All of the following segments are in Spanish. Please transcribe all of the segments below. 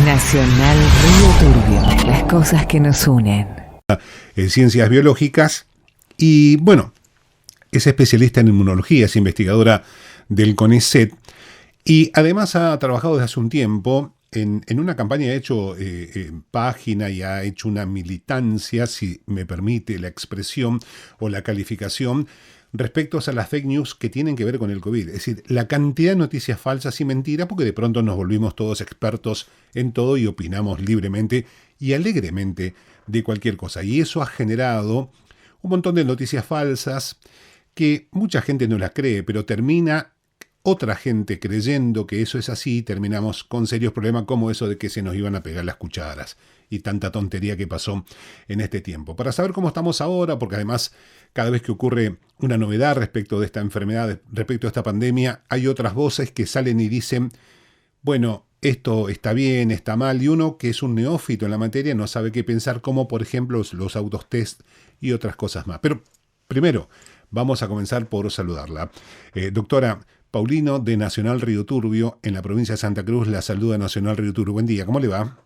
Nacional Río Turbio, las cosas que nos unen. Ciencias biológicas y, bueno, es especialista en inmunología, es investigadora del CONICET y además ha trabajado desde hace un tiempo en una campaña, ha hecho página y ha hecho una militancia, si me permite la expresión o la calificación, respecto a las fake news que tienen que ver con el COVID. Es decir, la cantidad de noticias falsas y mentiras, porque de pronto nos volvimos todos expertos en todo y opinamos libremente y alegremente de cualquier cosa. Y eso ha generado un montón de noticias falsas que mucha gente no las cree, pero termina otra gente creyendo que eso es así y terminamos con serios problemas como eso de que se nos iban a pegar las cucharas y tanta tontería que pasó en este tiempo. Para saber cómo estamos ahora, porque además cada vez que ocurre una novedad respecto de esta enfermedad, respecto a esta pandemia, hay otras voces que salen y dicen, bueno, esto está bien, está mal, y uno que es un neófito en la materia no sabe qué pensar, como por ejemplo los autotest y otras cosas más. Pero primero, vamos a comenzar por saludarla. Doctora Paulino de Nacional Río Turbio, en la provincia de Santa Cruz, la saluda Nacional Río Turbio. Buen día, ¿cómo le va?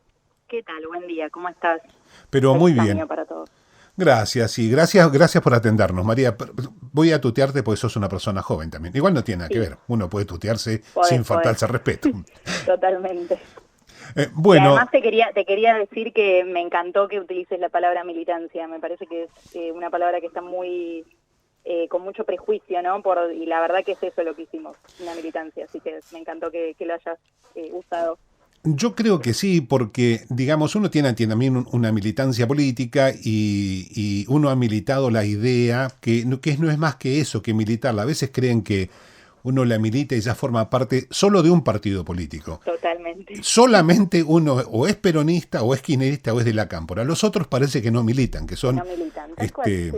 ¿Qué tal? Buen día, ¿cómo estás? Pero muy Feliz bien. año para todos. Gracias, sí, gracias por atendernos, María. Voy a tutearte porque sos una persona joven también. Igual no tiene nada que ver, uno puede tutearse sin faltarse al respeto. Totalmente. Bueno. Y además te quería decir que me encantó que utilices la palabra militancia. Me parece que es una palabra que está muy con mucho prejuicio, ¿no? Y la verdad que es eso lo que hicimos, una militancia. Así que me encantó que lo hayas usado. Yo creo que sí, porque, digamos, uno tiene también una militancia política y uno ha militado la idea que no es más que eso, que militarla. A veces creen que uno la milita y ya forma parte solo de un partido político. Totalmente. Solamente uno o es peronista o es kirchnerista o es de la Cámpora. Los otros parece que no militan, que son, no militan, tal cual, sí.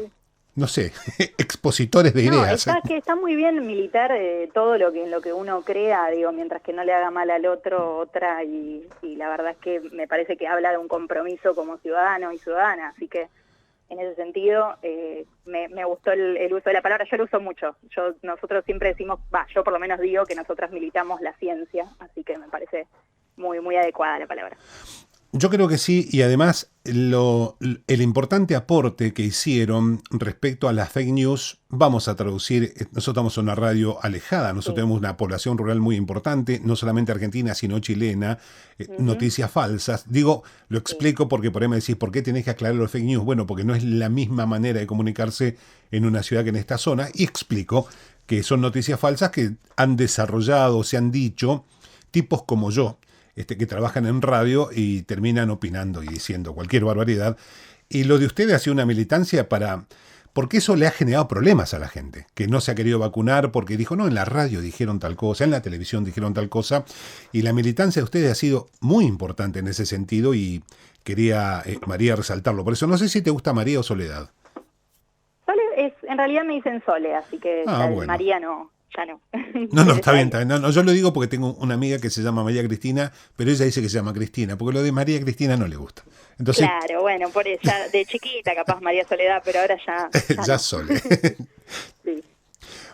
No sé, expositores de ideas. Está muy bien militar todo en lo que uno crea, digo, mientras que no le haga mal al otro, otra, y la verdad es que me parece que habla de un compromiso como ciudadano y ciudadana, así que en ese sentido me gustó el uso de la palabra. Yo lo uso mucho, nosotros siempre decimos, yo por lo menos digo que nosotras militamos la ciencia, así que me parece muy, muy adecuada la palabra. Yo creo que sí, y además el importante aporte que hicieron respecto a las fake news, vamos a traducir, nosotros estamos en una radio alejada, nosotros tenemos una población rural muy importante, no solamente argentina, sino chilena, noticias falsas. Digo, lo explico porque por ahí me decís, ¿por qué tenés que aclarar los fake news? Bueno, porque no es la misma manera de comunicarse en una ciudad que en esta zona, y explico que son noticias falsas que han desarrollado, se han dicho, tipos como yo, que trabajan en radio y terminan opinando y diciendo cualquier barbaridad. Y lo de ustedes ha sido una militancia porque eso le ha generado problemas a la gente, que no se ha querido vacunar porque dijo, no, en la radio dijeron tal cosa, en la televisión dijeron tal cosa, y la militancia de ustedes ha sido muy importante en ese sentido y quería, María, resaltarlo. Por eso no sé si te gusta María o Soledad. En realidad me dicen Sole, así que bueno. María no. Ya no. No, está bien. No, yo lo digo porque tengo una amiga que se llama María Cristina, pero ella dice que se llama Cristina, porque lo de María Cristina no le gusta. Entonces, claro, bueno, por ella, de chiquita capaz María Soledad, pero ahora ya ya no. Sole. Sí.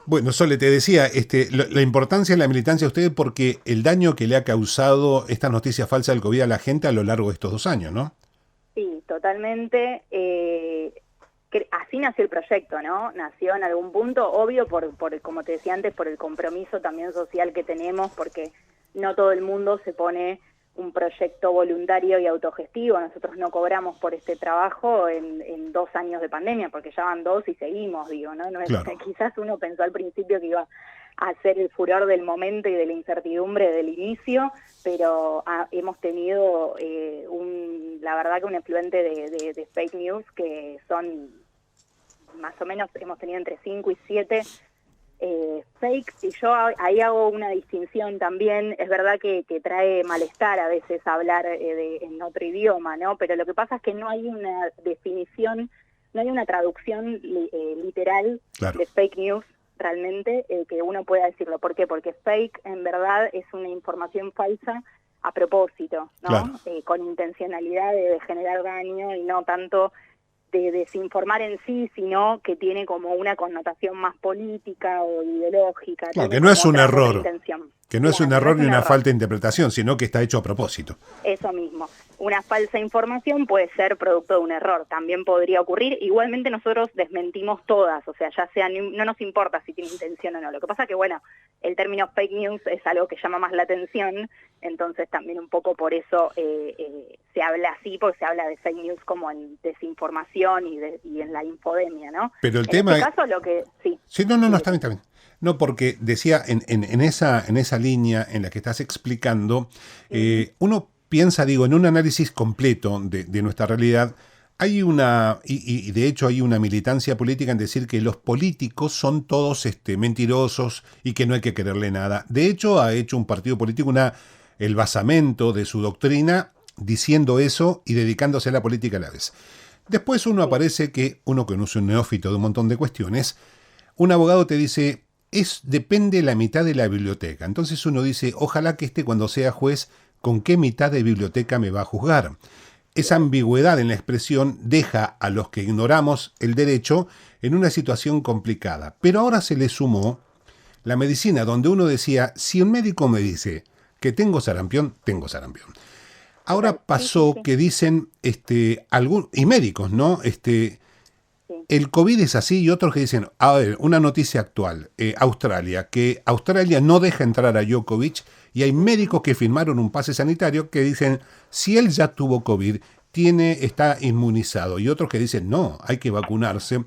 Bueno, Sole, te decía, la importancia de la militancia de ustedes porque el daño que le ha causado esta noticia falsa del COVID a la gente a lo largo de estos 2 años, ¿no? Sí, totalmente. Así nació el proyecto, ¿no? Nació en algún punto, obvio, por como te decía antes, por el compromiso también social que tenemos, porque no todo el mundo se pone un proyecto voluntario y autogestivo. Nosotros no cobramos por este trabajo en 2 años de pandemia, porque ya van 2 y seguimos, digo, ¿no? Claro. Quizás uno pensó al principio que iba a ser el furor del momento y de la incertidumbre del inicio, pero hemos tenido la verdad que un efluente de fake news que son más o menos, hemos tenido entre 5 y 7 fakes, y yo ahí hago una distinción también. Es verdad que trae malestar a veces hablar en otro idioma, ¿no? Pero lo que pasa es que no hay una definición, no hay una traducción literal de fake news realmente que uno pueda decirlo. ¿Por qué? Porque fake en verdad es una información falsa a propósito, ¿no? Claro. Con intencionalidad de generar daño y no tanto de desinformar en sí, sino que tiene como una connotación más política o ideológica. Claro, que no es un error. Que no es un Claro, no error es ni un una error. falta de interpretación, sino que está hecho a propósito. Eso mismo. Una falsa información puede ser producto de un error, también podría ocurrir. Igualmente nosotros desmentimos todas, o sea, ya sea, no nos importa si tiene intención o no. Lo que pasa que, bueno, el término fake news es algo que llama más la atención, entonces también un poco por eso se habla así, porque se habla de fake news como en desinformación y en la infodemia, ¿no? Pero el En este tema es... caso lo que... Sí, Sí, no, sí, está bien, está bien. No, porque decía, en esa línea en la que estás explicando, ujú, uno piensa, digo, en un análisis completo de nuestra realidad, hay una, y de hecho hay una militancia política en decir que los políticos son todos mentirosos y que no hay que creerle nada. De hecho, ha hecho un partido político el basamento de su doctrina diciendo eso y dedicándose a la política a la vez. Después sí, uno que no es un neófito de un montón de cuestiones, un abogado te dice, depende la mitad de la biblioteca. Entonces uno dice, ojalá que cuando sea juez, ¿con qué mitad de biblioteca me va a juzgar? Esa claro. ambigüedad en la expresión deja a los que ignoramos el derecho en una situación complicada. Pero ahora se le sumó la medicina, donde uno decía, si un médico me dice que tengo sarampión, tengo sarampión. Ahora Total, sí, sí, pasó sí, que dicen, y médicos, ¿no? sí. El COVID es así y otros que dicen, a ver, una noticia actual, Australia, que Australia no deja entrar a Djokovic y hay Ujú. médicos que firmaron un pase sanitario que dicen, si él ya tuvo COVID, está inmunizado y otros que dicen, no, hay que vacunarse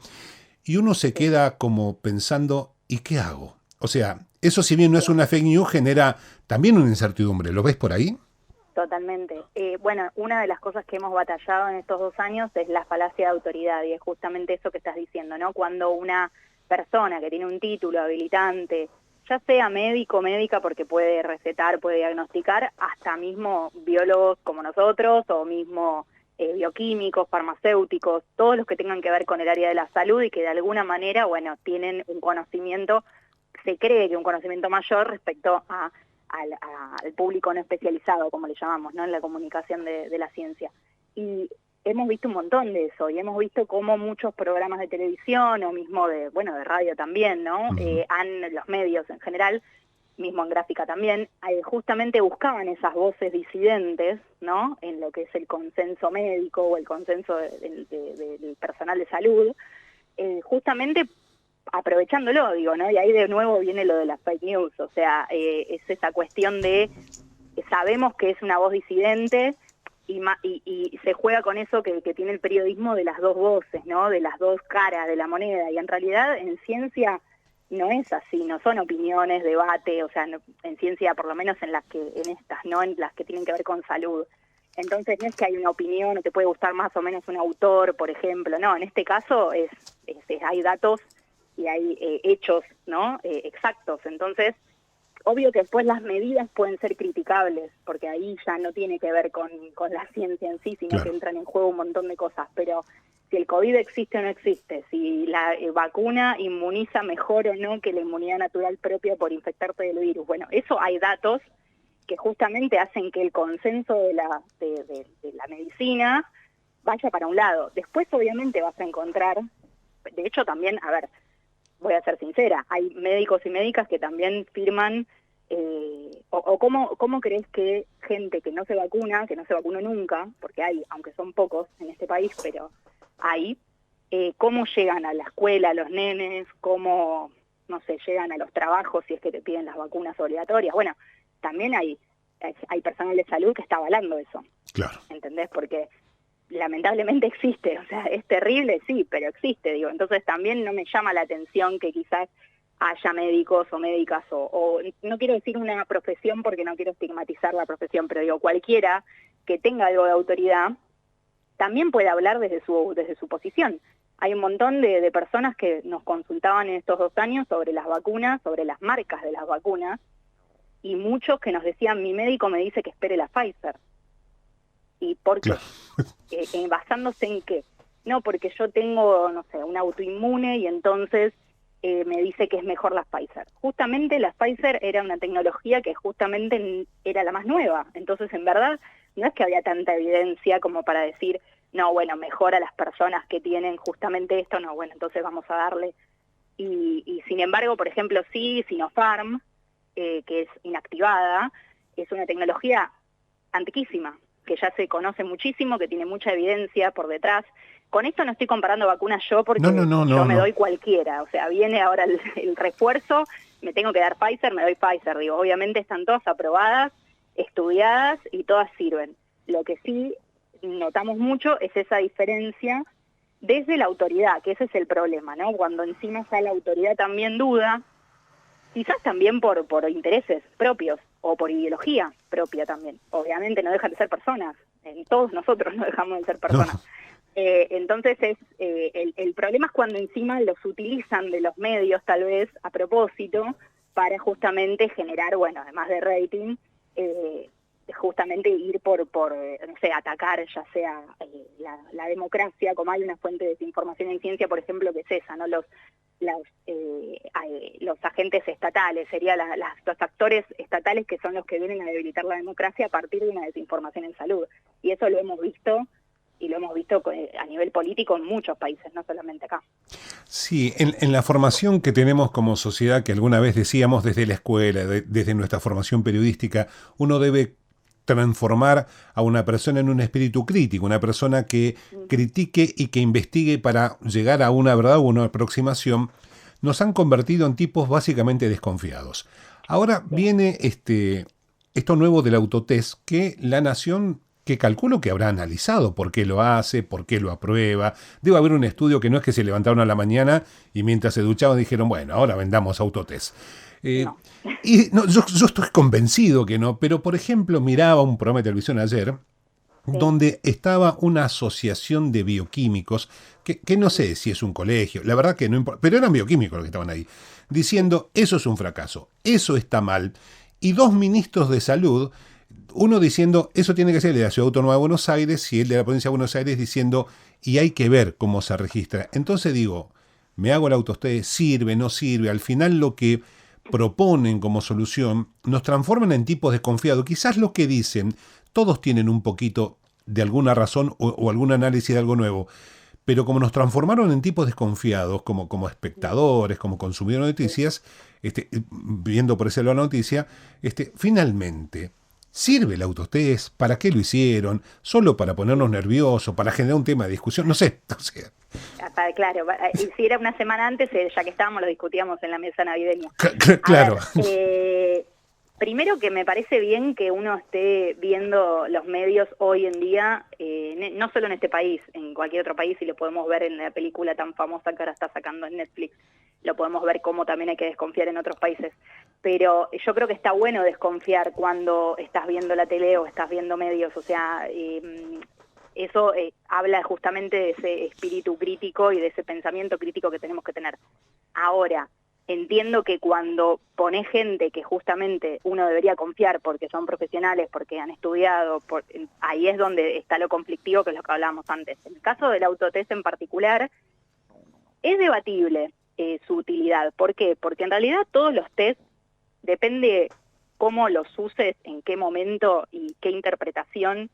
y uno se Sí, queda como pensando, ¿y qué hago? O sea, eso si bien no es claro. una fake news, genera también una incertidumbre, ¿lo ves por ahí? Totalmente. Bueno, una de las cosas que hemos batallado en estos 2 años es la falacia de autoridad y es justamente eso que estás diciendo, ¿no? Cuando una persona que tiene un título habilitante, ya sea médico o médica porque puede recetar, puede diagnosticar, hasta mismo biólogos como nosotros o mismo bioquímicos, farmacéuticos, todos los que tengan que ver con el área de la salud y que de alguna manera, bueno, tienen un conocimiento, se cree que un conocimiento mayor respecto al público no especializado, como le llamamos, ¿no? En la comunicación de la ciencia. Y hemos visto un montón de eso, y hemos visto cómo muchos programas de televisión, o mismo de radio también, ¿no? Ujú. Los medios en general, mismo en gráfica también, justamente buscaban esas voces disidentes, ¿no? En lo que es el consenso médico o el consenso del personal de salud, justamente aprovechándolo, digo, ¿no? Y ahí de nuevo viene lo de las fake news, o sea, es esa cuestión de, sabemos que es una voz disidente y se juega con eso que tiene el periodismo de las dos voces, ¿no? De las dos caras de la moneda, y en realidad en ciencia no es así, no son opiniones, debate, o sea, en ciencia por lo menos en estas, ¿no? En las que tienen que ver con salud. Entonces no es que hay una opinión, o te puede gustar más o menos un autor, por ejemplo, no, en este caso hay datos y hay hechos, ¿no? Exactos. Entonces, obvio que después las medidas pueden ser criticables, porque ahí ya no tiene que ver con la ciencia en sí, sino que Claro. entran en juego un montón de cosas. Pero si el COVID existe o no existe, si la vacuna inmuniza mejor o no que la inmunidad natural propia por infectarte del virus, bueno, eso hay datos que justamente hacen que el consenso de la medicina vaya para un lado. Después obviamente vas a encontrar, de hecho también, a ver, voy a ser sincera, hay médicos y médicas que también firman, ¿cómo crees que gente que no se vacuna, que no se vacunó nunca, porque hay, aunque son pocos en este país, pero hay, cómo llegan a la escuela, a los nenes, cómo, no sé, llegan a los trabajos si es que te piden las vacunas obligatorias? Bueno, también hay personal de salud que está avalando eso, Claro. ¿entendés? Porque lamentablemente existe, o sea, es terrible, sí, pero existe, digo. Entonces también no me llama la atención que quizás haya médicos o médicas, o no quiero decir una profesión porque no quiero estigmatizar la profesión, pero digo, cualquiera que tenga algo de autoridad también puede hablar desde su posición. Hay un montón de personas que nos consultaban en estos 2 años sobre las vacunas, sobre las marcas de las vacunas, y muchos que nos decían, mi médico me dice que espere la Pfizer. ¿Y por qué? Claro. ¿Basándose en qué? No, porque yo tengo, no sé, un autoinmune y entonces me dice que es mejor la Pfizer. Justamente la Pfizer era una tecnología que justamente era la más nueva. Entonces, en verdad, no es que había tanta evidencia como para decir, no, bueno, mejor a las personas que tienen justamente esto, no, bueno, entonces vamos a darle. Y sin embargo, por ejemplo, sí, Sinopharm, que es inactivada, es una tecnología antiquísima, que ya se conoce muchísimo, que tiene mucha evidencia por detrás. Con esto no estoy comparando vacunas yo, porque yo me doy cualquiera, o sea, viene ahora el refuerzo, me tengo que dar Pfizer, me doy Pfizer, digo, obviamente están todas aprobadas, estudiadas y todas sirven. Lo que sí notamos mucho es esa diferencia desde la autoridad, que ese es el problema, ¿no? Cuando encima está la autoridad también duda, quizás también por intereses propios o por ideología propia también. Obviamente no dejan de ser personas, todos nosotros no dejamos de ser personas. No. Entonces el problema es cuando encima los utilizan de los medios tal vez a propósito para justamente generar, bueno, además de rating, justamente ir por no sé, atacar ya sea la democracia, como hay una fuente de desinformación en ciencia, por ejemplo, que es esa, ¿no? Los agentes estatales, serían los actores estatales que son los que vienen a debilitar la democracia a partir de una desinformación en salud. Y eso lo hemos visto, y lo hemos visto a nivel político en muchos países, no solamente acá. Sí, en la formación que tenemos como sociedad, que alguna vez decíamos desde la escuela, desde nuestra formación periodística, uno debe transformar a una persona en un espíritu crítico, una persona que critique y que investigue para llegar a una verdad o una aproximación. Nos han convertido en tipos básicamente desconfiados. Ahora viene esto nuevo del autotest, que la nación, que calculo que habrá analizado por qué lo hace, por qué lo aprueba. Debe haber un estudio que no es que se levantaron a la mañana y mientras se duchaban dijeron, bueno, ahora vendamos autotest. No. Y no, yo estoy convencido que no, pero por ejemplo miraba un programa de televisión ayer donde estaba una asociación de bioquímicos, que no sé si es un colegio, la verdad que no importa, pero eran bioquímicos los que estaban ahí, diciendo eso es un fracaso, eso está mal, y dos ministros de salud, uno diciendo eso tiene que ser el de la Ciudad Autónoma de Buenos Aires y el de la provincia de Buenos Aires diciendo y hay que ver cómo se registra. Entonces digo, me hago el autotest, sirve, no sirve, al final lo que proponen como solución nos transforman en tipos desconfiados. Quizás lo que dicen, todos tienen un poquito de alguna razón o algún análisis de algo nuevo, pero como nos transformaron en tipos desconfiados, como espectadores, como consumidores de noticias, viendo por ese lado la noticia, finalmente, ¿sirve el autotest? ¿Para qué lo hicieron? ¿Solo para ponernos nerviosos? ¿Para generar un tema de discusión? No sé, o sea. Claro, y si era una semana antes, ya que estábamos, lo discutíamos en la mesa navideña. Claro. Primero que me parece bien que uno esté viendo los medios hoy en día, no solo en este país, en cualquier otro país, y lo podemos ver en la película tan famosa que ahora está sacando en Netflix, lo podemos ver cómo también hay que desconfiar en otros países. Pero yo creo que está bueno desconfiar cuando estás viendo la tele o estás viendo medios, o sea, eso habla justamente de ese espíritu crítico y de ese pensamiento crítico que tenemos que tener. Ahora, entiendo que cuando pone gente que justamente uno debería confiar porque son profesionales, porque han estudiado, ahí es donde está lo conflictivo, que es lo que hablábamos antes. En el caso del autotest en particular, es debatible su utilidad. ¿Por qué? Porque en realidad todos los test, depende cómo los uses, en qué momento y qué interpretación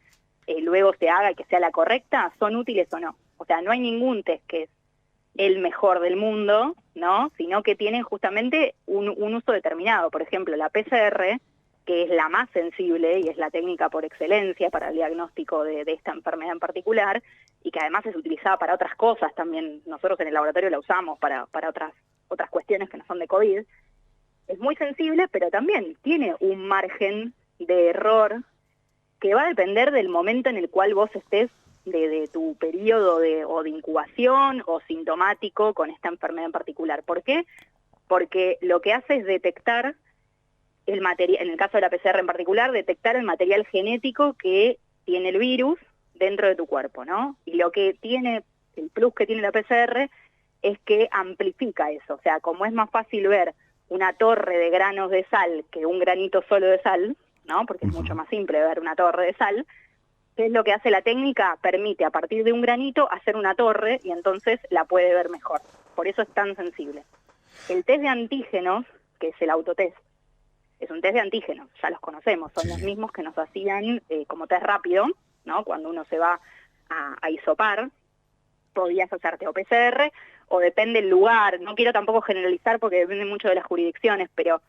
luego se haga, que sea la correcta, son útiles o no. O sea, no hay ningún test que es el mejor del mundo, ¿no? Sino que tienen justamente un uso determinado. Por ejemplo, la PCR, que es la más sensible y es la técnica por excelencia para el diagnóstico de esta enfermedad en particular, y que además es utilizada para otras cosas también. Nosotros en el laboratorio la usamos para otras cuestiones que no son de COVID. Es muy sensible, pero también tiene un margen de error que va a depender del momento en el cual vos estés de tu periodo o de incubación o sintomático con esta enfermedad en particular. ¿Por qué? Porque lo que hace es detectar el material, en el caso de la PCR en particular, detectar el material genético que tiene el virus dentro de tu cuerpo, ¿no? Y lo que tiene, el plus que tiene la PCR es que amplifica eso. O sea, como es más fácil ver una torre de granos de sal que un granito solo de sal, ¿no? Porque es mucho más simple ver una torre de sal. ¿Qué es lo que hace la técnica? Permite a partir de un granito hacer una torre y entonces la puede ver mejor. Por eso es tan sensible. El test de antígenos, que es el autotest, es un test de antígenos, ya los conocemos, son los mismos que nos hacían como test rápido, ¿no? Cuando uno se va a hisopar, podías hacerte o PCR, o depende del lugar, no quiero tampoco generalizar porque depende mucho de las jurisdicciones, pero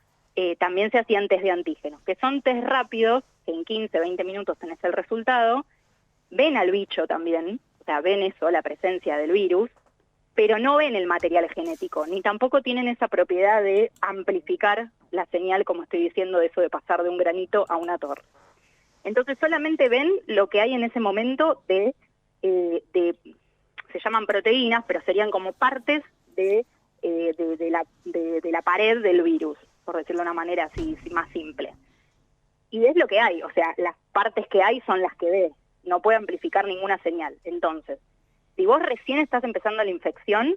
también se hacían test de antígenos, que son test rápidos, que en 15, 20 minutos tenés el resultado, ven al bicho también, o sea, ven eso, la presencia del virus, pero no ven el material genético, ni tampoco tienen esa propiedad de amplificar la señal, como estoy diciendo, de eso de pasar de un granito a una torre. Entonces solamente ven lo que hay en ese momento se llaman proteínas, pero serían como partes de la pared del virus, por decirlo de una manera así más simple. Y es lo que hay, o sea, las partes que hay son las que ve, no puede amplificar ninguna señal. Entonces, si vos recién estás empezando la infección,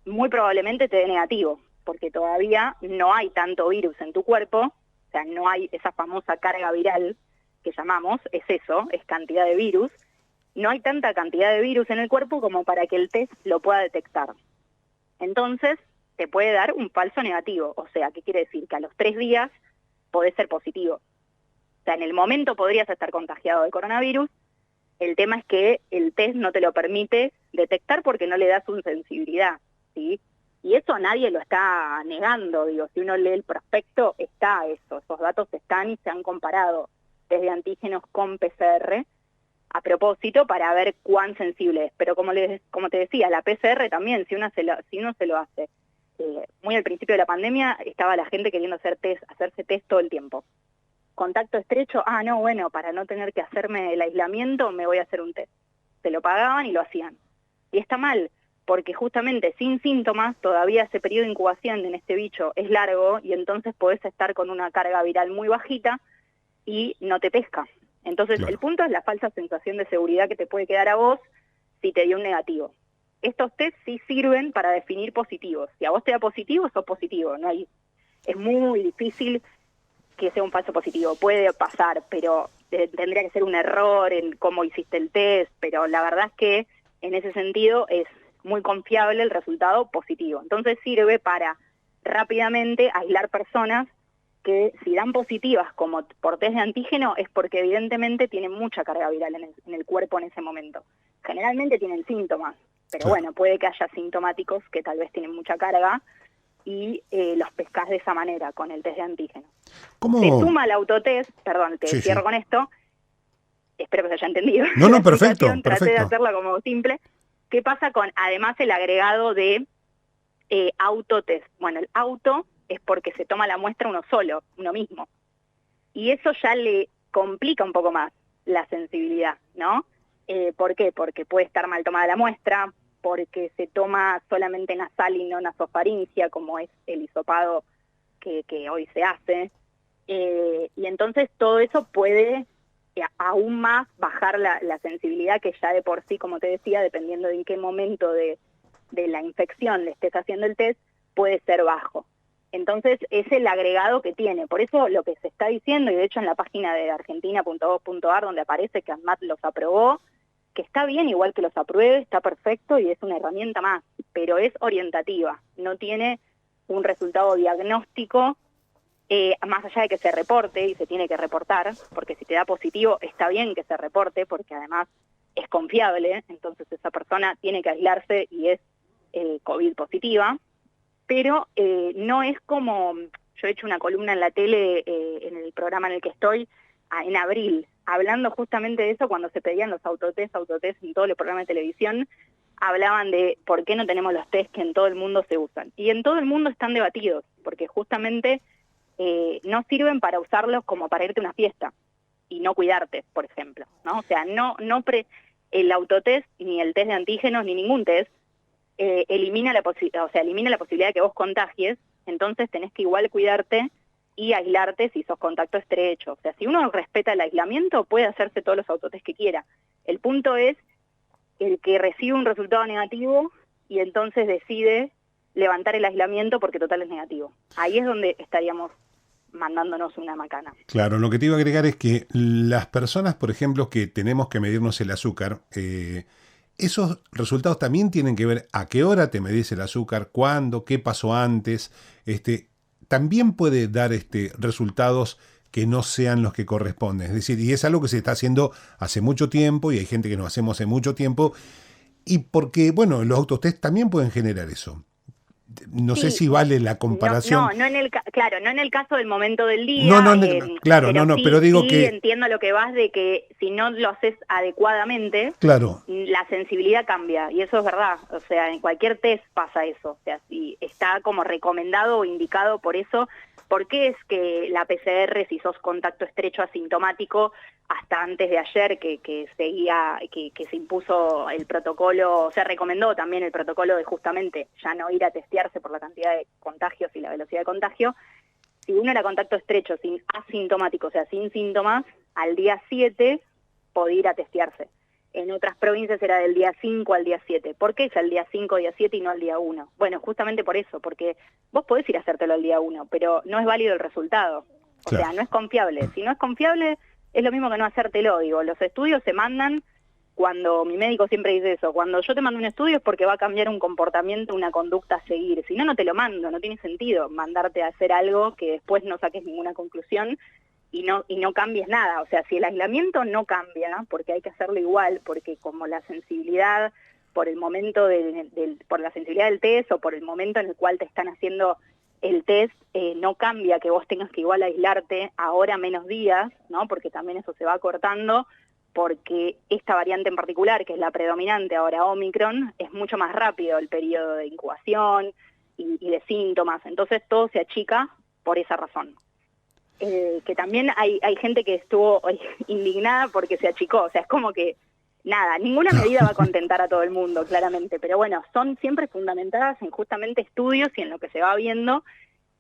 muy probablemente te dé negativo, porque todavía no hay tanto virus en tu cuerpo, o sea, no hay esa famosa carga viral que llamamos, es eso, es cantidad de virus. No hay tanta cantidad de virus en el cuerpo como para que el test lo pueda detectar. Entonces, te puede dar un falso negativo. O sea, ¿qué quiere decir? Que a los 3 días podés ser positivo. O sea, en el momento podrías estar contagiado de coronavirus. El tema es que el test no te lo permite detectar porque no le das una sensibilidad, ¿sí? Y eso nadie lo está negando, digo, si uno lee el prospecto, está eso, esos datos están y se han comparado desde antígenos con PCR, a propósito para ver cuán sensible es. Pero como te decía, la PCR también, si uno se lo hace. Muy al principio de la pandemia estaba la gente queriendo hacerse test todo el tiempo. Contacto estrecho, no, bueno, para no tener que hacerme el aislamiento me voy a hacer un test. Se lo pagaban y lo hacían. Y está mal, porque justamente sin síntomas todavía ese periodo de incubación en este bicho es largo y entonces podés estar con una carga viral muy bajita y no te pesca. Entonces, Claro. El punto es la falsa sensación de seguridad que te puede quedar a vos si te dio un negativo. Estos test sí sirven para definir positivos. Si a vos te da positivo, sos positivo. Es muy difícil que sea un falso positivo. Puede pasar, pero tendría que ser un error en cómo hiciste el test. Pero la verdad es que en ese sentido es muy confiable el resultado positivo. Entonces sirve para rápidamente aislar personas que si dan positivas como por test de antígeno es porque evidentemente tienen mucha carga viral en el cuerpo en ese momento. Generalmente tienen síntomas, pero Claro. bueno, puede que haya sintomáticos que tal vez tienen mucha carga y los pescás de esa manera con el test de antígeno. ¿Cómo? Se suma al autotest, perdón, te Sí, cierro sí. con esto, espero que se haya entendido. No, la perfecto, explicación, traté de perfecto. hacerla como simple. ¿Qué pasa con, además, el agregado de autotest? Bueno, el auto es porque se toma la muestra uno mismo. Y eso ya le complica un poco más la sensibilidad, ¿no? ¿Por qué? Porque puede estar mal tomada la muestra, porque se toma solamente nasal y no nasofaringia, como es el hisopado que hoy se hace. Y entonces todo eso puede aún más bajar la sensibilidad que ya de por sí, como te decía, dependiendo de en qué momento de la infección le estés haciendo el test, puede ser bajo. Entonces es el agregado que tiene. Por eso lo que se está diciendo, y de hecho en la página de argentina.gov.ar donde aparece que ANMAT los aprobó, que está bien igual que los apruebe, está perfecto y es una herramienta más, pero es orientativa, no tiene un resultado diagnóstico, más allá de que se reporte, y se tiene que reportar, porque si te da positivo está bien que se reporte, porque además es confiable, entonces esa persona tiene que aislarse y es COVID positiva, pero no es como, yo he hecho una columna en la tele, en el programa en el que estoy, en abril, hablando justamente de eso cuando se pedían los autotest en todos los programas de televisión, hablaban de por qué no tenemos los test que en todo el mundo se usan. Y en todo el mundo están debatidos, porque justamente no sirven para usarlos como para irte a una fiesta y no cuidarte, por ejemplo, ¿no? O sea, el autotest, ni el test de antígenos, ni ningún test, elimina la posibilidad de que vos contagies, entonces tenés que igual cuidarte y aislarte si sos contacto estrecho. O sea, si uno respeta el aislamiento, puede hacerse todos los autotest que quiera. El punto es el que recibe un resultado negativo y entonces decide levantar el aislamiento porque total es negativo. Ahí es donde estaríamos mandándonos una macana. Claro, lo que te iba a agregar es que las personas, por ejemplo, que tenemos que medirnos el azúcar, esos resultados también tienen que ver a qué hora te medís el azúcar, cuándo, qué pasó antes. También puede dar resultados que no sean los que corresponden. Es decir, y es algo que se está haciendo hace mucho tiempo y hay gente que lo hacemos hace mucho tiempo. Y porque, bueno, los autotest también pueden generar eso. no sé Sí. si vale la comparación. No en el claro, no en el caso del momento del día. Claro, pero digo sí que, entiendo lo que vas de que si no lo haces adecuadamente, claro, la sensibilidad cambia, y eso es verdad. O sea, en cualquier test pasa eso. O sea, si está como recomendado o indicado por eso. ¿Por qué es que la PCR, si sos contacto estrecho asintomático, hasta antes de ayer que se impuso el protocolo, se recomendó también el protocolo de justamente ya no ir a testearse por la cantidad de contagios y la velocidad de contagio? Si uno era contacto estrecho asintomático, o sea, sin síntomas, al día 7 podía ir a testearse. En otras provincias era del día 5 al día 7. ¿Por qué es al día 5, día 7 y no al día 1? Bueno, justamente por eso, porque vos podés ir a hacértelo al día 1, pero no es válido el resultado. O claro. sea, no es confiable. Si no es confiable, es lo mismo que no hacértelo. Digo, los estudios se mandan cuando, mi médico siempre dice eso, cuando yo te mando un estudio es porque va a cambiar un comportamiento, una conducta a seguir. Si no, no te lo mando, no tiene sentido mandarte a hacer algo que después no saques ninguna conclusión y no cambies nada. O sea, si el aislamiento no cambia, porque hay que hacerlo igual, porque como la sensibilidad por el momento por la sensibilidad del test o por el momento en el cual te están haciendo el test, no cambia que vos tengas que igual aislarte ahora menos días, ¿no? Porque también eso se va cortando, porque esta variante en particular, que es la predominante ahora, Omicron, es mucho más rápido el periodo de incubación y de síntomas. Entonces todo se achica por esa razón. Que también hay gente que estuvo indignada porque se achicó, o sea, es como que, nada, ninguna medida va a contentar a todo el mundo, claramente, pero bueno, son siempre fundamentadas en justamente estudios y en lo que se va viendo,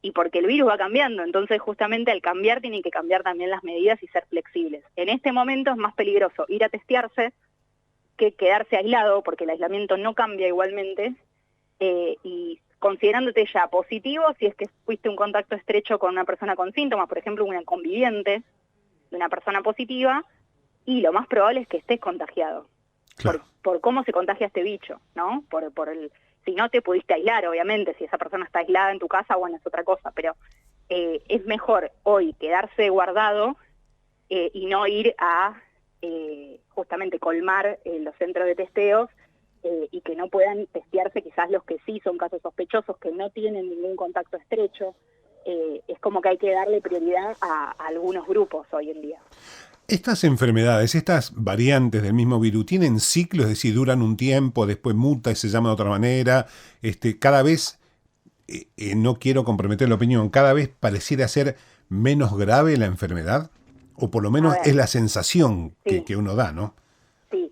y porque el virus va cambiando, entonces justamente al cambiar tienen que cambiar también las medidas y ser flexibles. En este momento es más peligroso ir a testearse que quedarse aislado, porque el aislamiento no cambia igualmente, y considerándote ya positivo, si es que fuiste un contacto estrecho con una persona con síntomas, por ejemplo, una conviviente de una persona positiva, y lo más probable es que estés contagiado, Claro. por cómo se contagia este bicho, ¿no? Si no te pudiste aislar, obviamente, si esa persona está aislada en tu casa, bueno, es otra cosa, pero es mejor hoy quedarse guardado y no ir a justamente colmar los centros de testeos, y que no puedan testearse quizás los que sí son casos sospechosos, que no tienen ningún contacto estrecho. Es como que hay que darle prioridad a algunos grupos hoy en día. Estas enfermedades, estas variantes del mismo virus, ¿tienen ciclos? Es decir, duran un tiempo, después muta y se llama de otra manera. Cada vez, no quiero comprometer la opinión, cada vez pareciera ser menos grave la enfermedad, o por lo menos es la sensación sí, que uno da, ¿no? Sí.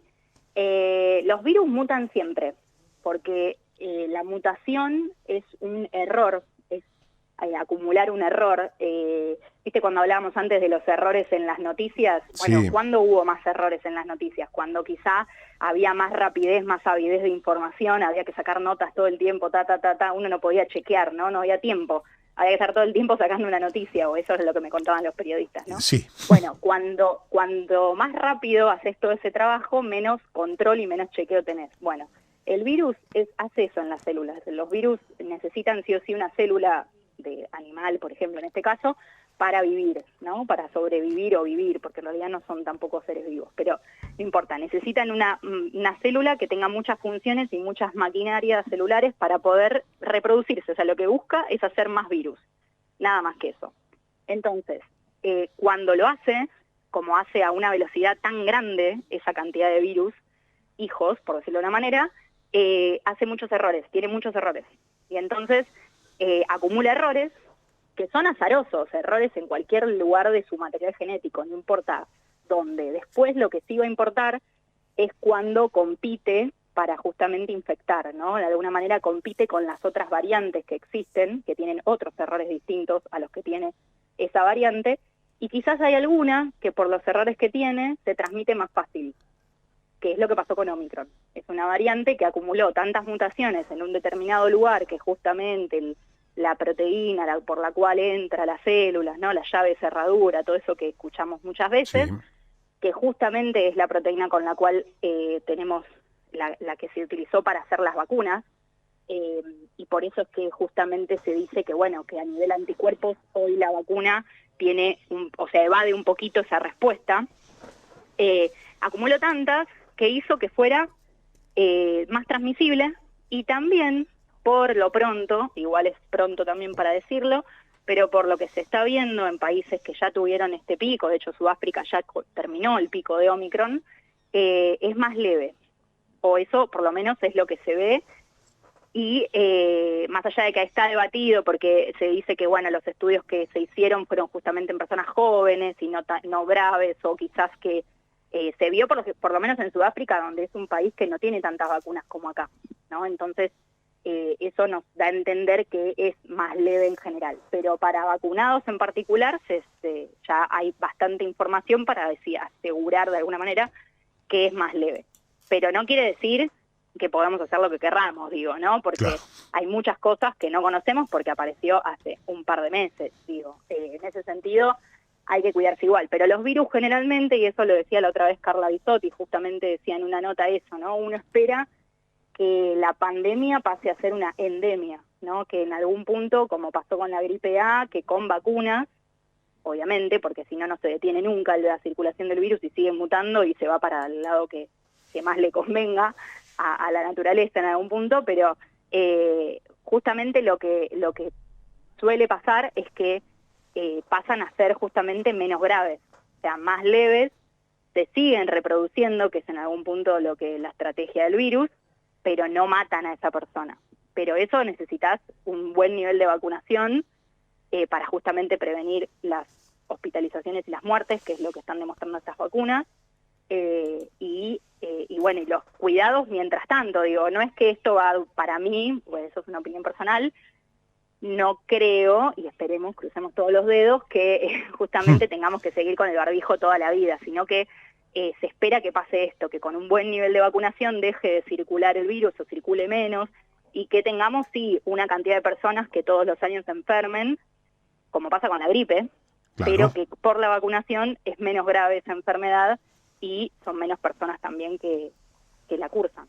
Los virus mutan siempre, porque la mutación es un error, es acumular un error. ¿Viste cuando hablábamos antes de los errores en las noticias? Bueno, Sí. ¿cuándo hubo más errores en las noticias? Cuando quizá había más rapidez, más avidez de información, había que sacar notas todo el tiempo, uno no podía chequear, ¿no? No había tiempo. Había que estar todo el tiempo sacando una noticia, o eso es lo que me contaban los periodistas, ¿no? Sí. Bueno, cuando más rápido haces todo ese trabajo, menos control y menos chequeo tenés. Bueno, el virus hace eso en las células. Los virus necesitan sí o sí una célula de animal, por ejemplo, en este caso, para vivir, ¿no? Para sobrevivir o vivir, porque en realidad no son tampoco seres vivos, pero no importa, necesitan una célula que tenga muchas funciones y muchas maquinarias celulares para poder reproducirse. O sea, lo que busca es hacer más virus, nada más que eso. Entonces, cuando lo hace, como hace a una velocidad tan grande esa cantidad de virus, hijos, por decirlo de una manera, hace muchos errores, tiene muchos errores. Y entonces acumula errores que son azarosos, errores en cualquier lugar de su material genético, no importa dónde. Después lo que sí va a importar es cuando compite para justamente infectar, ¿no? De alguna manera compite con las otras variantes que existen, que tienen otros errores distintos a los que tiene esa variante, y quizás hay alguna que por los errores que tiene se transmite más fácil, que es lo que pasó con Omicron. Es una variante que acumuló tantas mutaciones en un determinado lugar que justamente la proteína por la cual entra las células, ¿no? La llave de cerradura, todo eso que escuchamos muchas veces, Sí. que justamente es la proteína con la cual tenemos la que se utilizó para hacer las vacunas, y por eso es que justamente se dice que, bueno, que a nivel anticuerpos hoy la vacuna tiene, evade un poquito esa respuesta. Acumuló tantas que hizo que fuera más transmisible, y también por lo pronto, igual es pronto también para decirlo, pero por lo que se está viendo en países que ya tuvieron este pico, de hecho Sudáfrica ya terminó el pico de Omicron, es más leve, o eso por lo menos es lo que se ve. Y más allá de que está debatido, porque se dice que bueno, los estudios que se hicieron fueron justamente en personas jóvenes y no graves, o quizás que se vio por lo menos en Sudáfrica, donde es un país que no tiene tantas vacunas como acá, ¿no? Entonces eso nos da a entender que es más leve en general. Pero para vacunados en particular ya hay bastante información para asegurar de alguna manera que es más leve. Pero no quiere decir que podamos hacer lo que querramos, digo, ¿no? Porque claro, hay muchas cosas que no conocemos porque apareció hace un par de meses, digo. En ese sentido hay que cuidarse igual. Pero los virus generalmente, y eso lo decía la otra vez Carla Bisotti, justamente decía en una nota eso, ¿no? Uno espera que la pandemia pase a ser una endemia, ¿no? Que en algún punto, como pasó con la gripe A, que con vacunas, obviamente, porque si no, no se detiene nunca la circulación del virus y sigue mutando y se va para el lado que más le convenga a la naturaleza en algún punto, pero justamente lo que suele pasar es que pasan a ser justamente menos graves, o sea, más leves, se siguen reproduciendo, que es en algún punto lo que la estrategia del virus, pero no matan a esa persona. Pero eso necesitas un buen nivel de vacunación para justamente prevenir las hospitalizaciones y las muertes, que es lo que están demostrando estas vacunas, y bueno, y los cuidados mientras tanto, digo, no es que esto va para mí, pues eso es una opinión personal, no creo, y esperemos, crucemos todos los dedos, que justamente tengamos que seguir con el barbijo toda la vida, sino que se espera que pase esto, que con un buen nivel de vacunación deje de circular el virus o circule menos, y que tengamos, sí, una cantidad de personas que todos los años se enfermen, como pasa con la gripe, claro. pero que por la vacunación es menos grave esa enfermedad y son menos personas también que la cursan.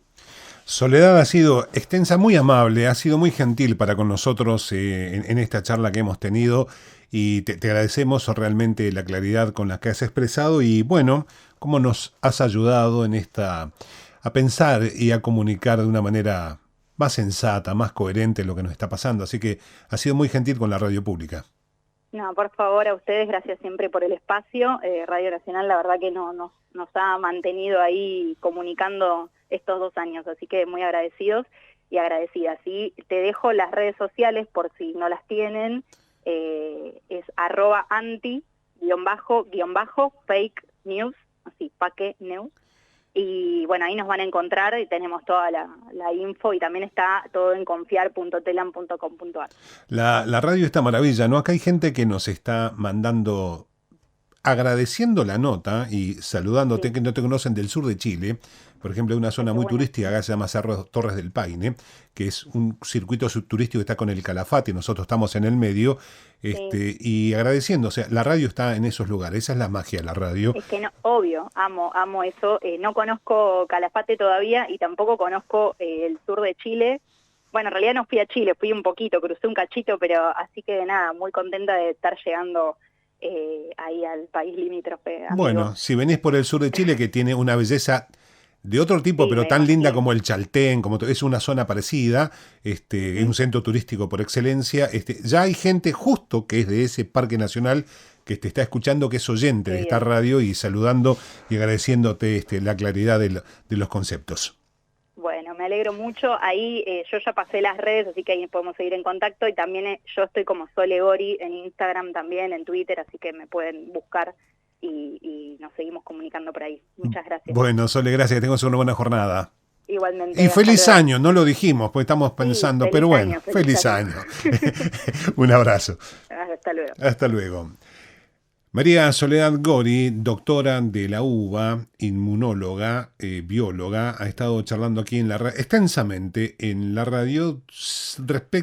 Soledad ha sido extensa, muy amable, ha sido muy gentil para con nosotros en esta charla que hemos tenido, y te agradecemos realmente la claridad con la que has expresado y bueno, cómo nos has ayudado a pensar y a comunicar de una manera más sensata, más coherente lo que nos está pasando. Así que ha sido muy gentil con la radio pública. No, por favor, a ustedes, gracias siempre por el espacio. Radio Nacional, la verdad que nos ha mantenido ahí comunicando estos 2 años, así que muy agradecidos y agradecidas. Y te dejo las redes sociales por si no las tienen, es @anti_fake news, así, fake news. Y bueno, ahí nos van a encontrar y tenemos toda la info y también está todo en confiar.telam.com.ar. La radio está maravilla, ¿no? Acá hay gente que nos está mandando, agradeciendo la nota y saludándote, Sí. que no te conocen, del sur de Chile. Por ejemplo, hay una zona muy turística que se llama Cerro Torres del Paine, que es un circuito subturístico que está con el Calafate, nosotros estamos en el medio, y agradeciendo, o sea, la radio está en esos lugares, esa es la magia de la radio. Es que no, obvio, amo eso. No conozco Calafate todavía y tampoco conozco el sur de Chile. Bueno, en realidad no fui a Chile, fui un poquito, crucé un cachito, pero así que nada, muy contenta de estar llegando ahí al país limítrofe. Amigo. Bueno, si venís por el sur de Chile, que tiene una belleza de otro tipo, Sí, pero tan linda imagino. como el Chaltén, es una zona parecida, es un centro turístico por excelencia. Ya hay gente justo que es de ese parque nacional que te está escuchando, que es oyente de esta radio y saludando y agradeciéndote la claridad de los conceptos. Bueno, me alegro mucho. Ahí yo ya pasé las redes, así que ahí podemos seguir en contacto. Y también yo estoy como Sole Gori en Instagram también, en Twitter, así que me pueden buscar y nos seguimos comunicando por ahí. Muchas gracias. Bueno, Sole, gracias, que tengas una buena jornada. Igualmente. Y feliz año, no lo dijimos, porque estamos pensando, sí, pero bueno, feliz año. Un abrazo. Hasta luego. Hasta luego. María Soledad Gori, doctora de la UBA, inmunóloga, bióloga, ha estado charlando aquí en extensamente en la radio respecto